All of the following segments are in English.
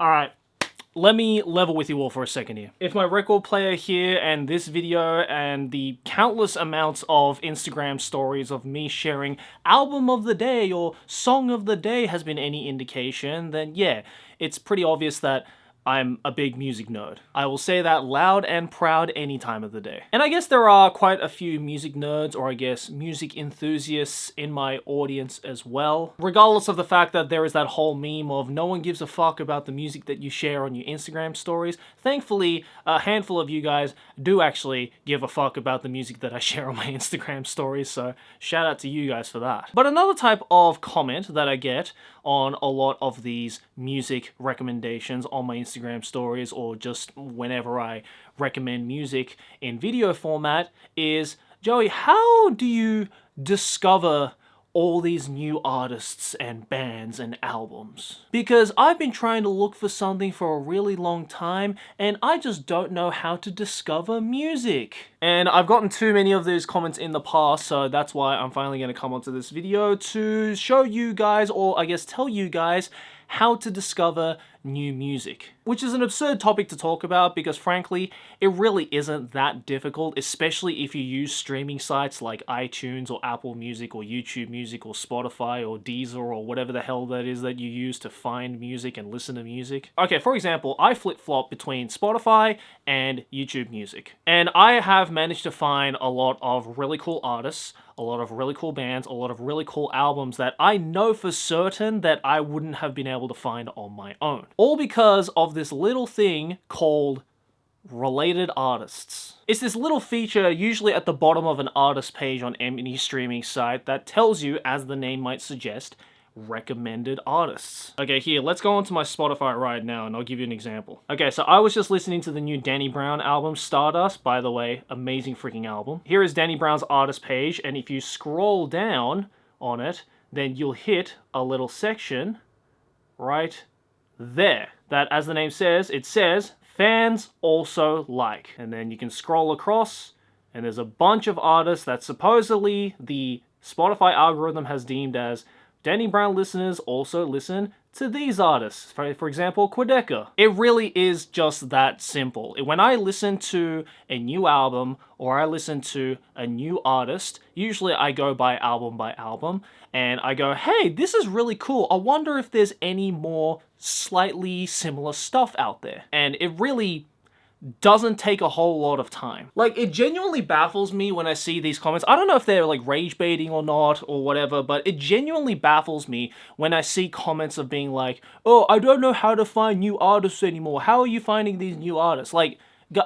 Alright, let me level with you all for a second here. If my record player here and this video and the countless amounts of Instagram stories of me sharing album of the day or song of the day has been any indication, then yeah, it's pretty obvious that I'm a big music nerd. I will say that loud and proud any time of the day. And I guess there are quite a few music nerds, or I guess music enthusiasts in my audience as well. Regardless of the fact that there is that whole meme of no one gives a fuck about the music that you share on your Instagram stories, thankfully, a handful of you guys do actually give a fuck about the music that I share on my Instagram stories, so shout out to you guys for that. But another type of comment that I get on a lot of these music recommendations on my Instagram stories or just whenever I recommend music in video format is, Joey, how do you discover all these new artists and bands and albums? Because I've been trying to look for something for a really long time and I just don't know how to discover music. And I've gotten too many of those comments in the past, so that's why I'm finally going to come onto this video to show you guys, or I guess tell you guys, how to discover new music. Which is an absurd topic to talk about because frankly, it really isn't that difficult, especially if you use streaming sites like iTunes or Apple Music or YouTube Music or Spotify or Deezer or whatever the hell that is that you use to find music and listen to music. Okay, for example, I flip-flop between Spotify and YouTube Music. And I have managed to find a lot of really cool artists, a lot of really cool bands, a lot of really cool albums that I know for certain that I wouldn't have been able to find on my own. All because of this little thing called related artists. It's this little feature usually at the bottom of an artist page on any streaming site that tells you, as the name might suggest, recommended artists. Okay, here, let's go onto my Spotify right now and I'll give you an example. Okay, so I was just listening to the new Danny Brown album, Stardust. By the way, amazing freaking album. Here is Danny Brown's artist page, and if you scroll down on it, then you'll hit a little section right there. That, as the name says, it says, fans also like. And then you can scroll across, and there's a bunch of artists that supposedly the Spotify algorithm has deemed as Danny Brown listeners also listen to these artists. For example, Quedeca. It really is just that simple. When I listen to a new album or I listen to a new artist, usually I go by album, and I go, hey, this is really cool. I wonder if there's any more slightly similar stuff out there. And it really doesn't take a whole lot of time. Like, it genuinely baffles me when I see these comments. I don't know if they're like rage baiting or not or whatever, but it genuinely baffles me when I see comments of being like, oh, I don't know how to find new artists anymore. How are you finding these new artists? Like,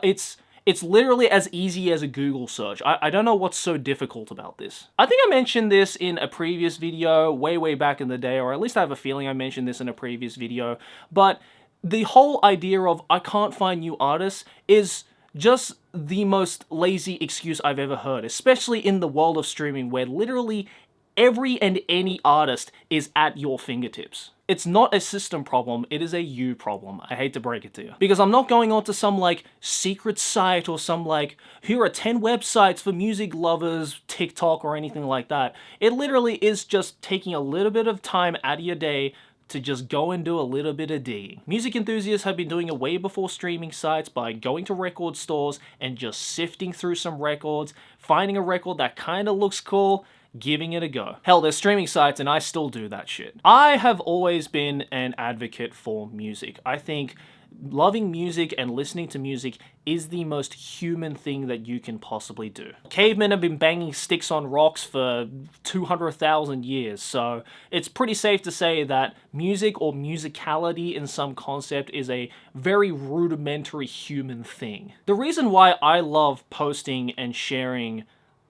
it's literally as easy as a Google search. I don't know what's so difficult about this. I think I mentioned this in a previous video way back in the day, or at least I have a feeling I mentioned this in a previous video, but the whole idea of I can't find new artists is just the most lazy excuse I've ever heard, especially in the world of streaming where literally every and any artist is at your fingertips. It's not a system problem, it is a you problem. I hate to break it to you. Because I'm not going on to some like secret site or some like, here are 10 websites for music lovers, TikTok or anything like that. It literally is just taking a little bit of time out of your day to just go and do a little bit of digging. Music enthusiasts have been doing it way before streaming sites by going to record stores and just sifting through some records, finding a record that kind of looks cool, giving it a go. Hell, there's streaming sites and I still do that shit. I have always been an advocate for music. I think loving music and listening to music is the most human thing that you can possibly do. Cavemen have been banging sticks on rocks for 200,000 years, so it's pretty safe to say that music or musicality in some concept is a very rudimentary human thing. The reason why I love posting and sharing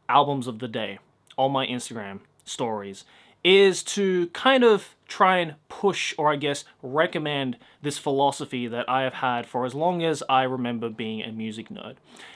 albums of the day on my Instagram stories is to kind of try and push, or I guess recommend, this philosophy that I have had for as long as I remember being a music nerd.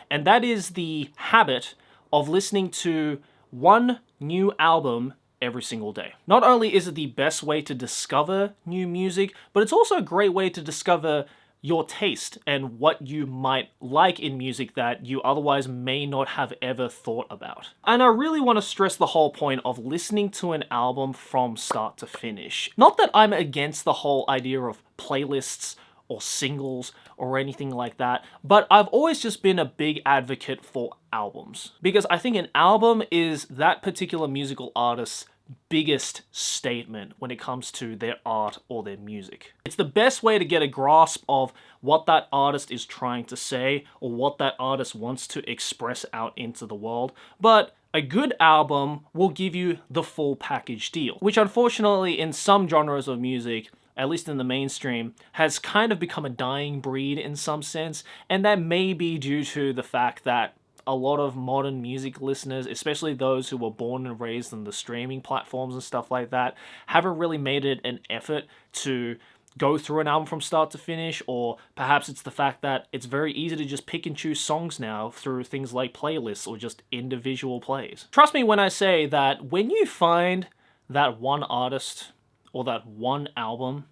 And that is the habit of listening to one new album every single day. Not only is it the best way to discover new music, but it's also a great way to discover your taste and what you might like in music that you otherwise may not have ever thought about. And I really want to stress the whole point of listening to an album from start to finish. Not that I'm against the whole idea of playlists or singles or anything like that, but I've always just been a big advocate for albums. Because I think an album is that particular musical artist's biggest statement when it comes to their art or their music. It's the best way to get a grasp of what that artist is trying to say or what that artist wants to express out into the world, but a good album will give you the full package deal, which unfortunately in some genres of music, at least in the mainstream, has kind of become a dying breed in some sense, and that may be due to the fact that a lot of modern music listeners, especially those who were born and raised on the streaming platforms and stuff like that, haven't really made it an effort to go through an album from start to finish, or perhaps it's the fact that it's very easy to just pick and choose songs now through things like playlists or just individual plays. Trust me when I say that when you find that one artist or that one album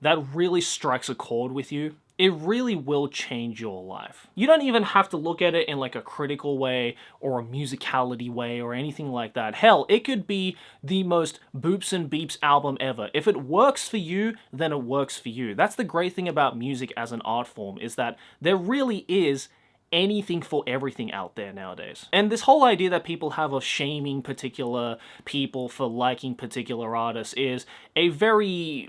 that really strikes a chord with you, it really will change your life. You don't even have to look at it in like a critical way or a musicality way or anything like that. Hell, it could be the most boops and beeps album ever. If it works for you, then it works for you. That's the great thing about music as an art form, is that there really is anything for everything out there nowadays. And this whole idea that people have of shaming particular people for liking particular artists is a very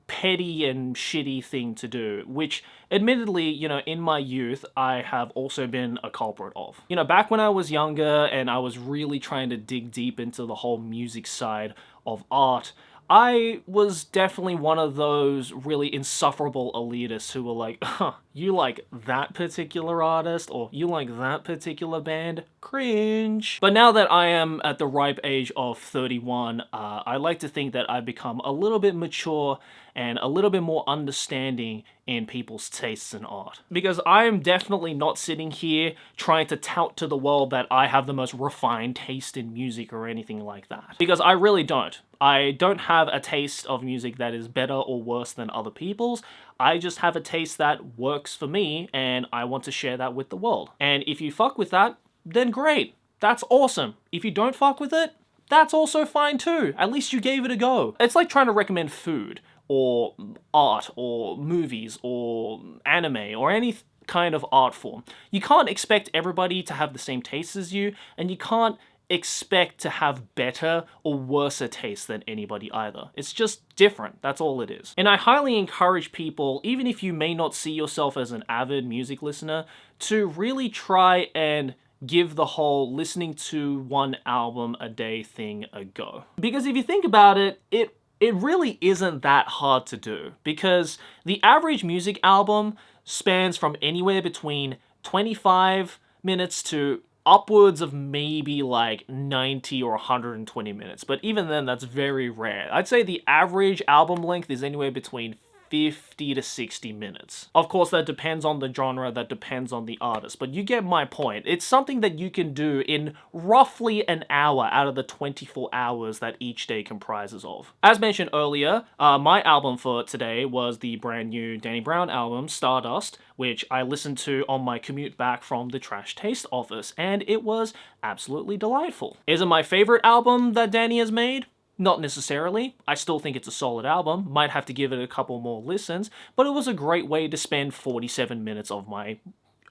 petty and shitty thing to do, which admittedly, you know, in my youth, I have also been a culprit of. You know, back when I was younger and I was really trying to dig deep into the whole music side of art, I was definitely one of those really insufferable elitists who were like, huh, you like that particular artist, or you like that particular band? Cringe. But now that I am at the ripe age of 31, I like to think that I've become a little bit mature and a little bit more understanding in people's tastes in art. Because I am definitely not sitting here trying to tout to the world that I have the most refined taste in music or anything like that. Because I really don't. I don't have a taste of music that is better or worse than other people's. I just have a taste that works for me, and I want to share that with the world. And if you fuck with that, then great. That's awesome. If you don't fuck with it, that's also fine too. At least you gave it a go. It's like trying to recommend food, or art, or movies, or anime, or any kind of art form. You can't expect everybody to have the same taste as you, and you can't expect to have better or worser taste than anybody either. It's just different, that's all it is. And I highly encourage people, even if you may not see yourself as an avid music listener, to really try and give the whole listening to one album a day thing a go. Because if you think about it, it really isn't that hard to do, because the average music album spans from anywhere between 25 minutes to upwards of maybe like 90 or 120 minutes. But even then, that's very rare. I'd say the average album length is anywhere between 50 to 60 minutes. Of course, that depends on the genre, that depends on the artist, but you get my point. It's something that you can do in roughly an hour out of the 24 hours that each day comprises of. As mentioned earlier, my album for today was the brand new Danny Brown album, Stardust, which I listened to on my commute back from the Trash Taste office, and it was absolutely delightful. Is it my favorite album that Danny has made? Not necessarily. I still think it's a solid album. Might have to give it a couple more listens, but it was a great way to spend 47 minutes of my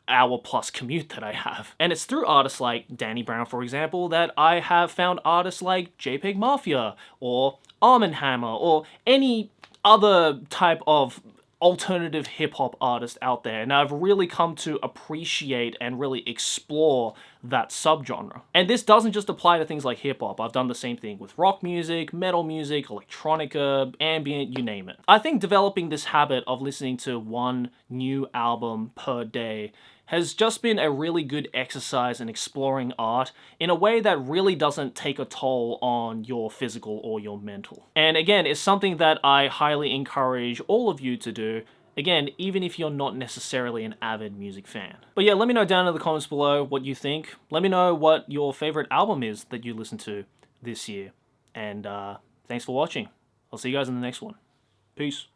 hour-plus commute that I have. And it's through artists like Danny Brown, for example, that I have found artists like JPEG Mafia, or Armand Hammer, or any other type of alternative hip-hop artist out there, and I've really come to appreciate and really explore that subgenre. And this doesn't just apply to things like hip-hop. I've done the same thing with rock music, metal music, electronica, ambient, you name it. I think developing this habit of listening to one new album per day has just been a really good exercise in exploring art in a way that really doesn't take a toll on your physical or your mental. And again, it's something that I highly encourage all of you to do, again, even if you're not necessarily an avid music fan. But yeah, let me know down in the comments below what you think. Let me know what your favorite album is that you listened to this year. And thanks for watching. I'll see you guys in the next one. Peace.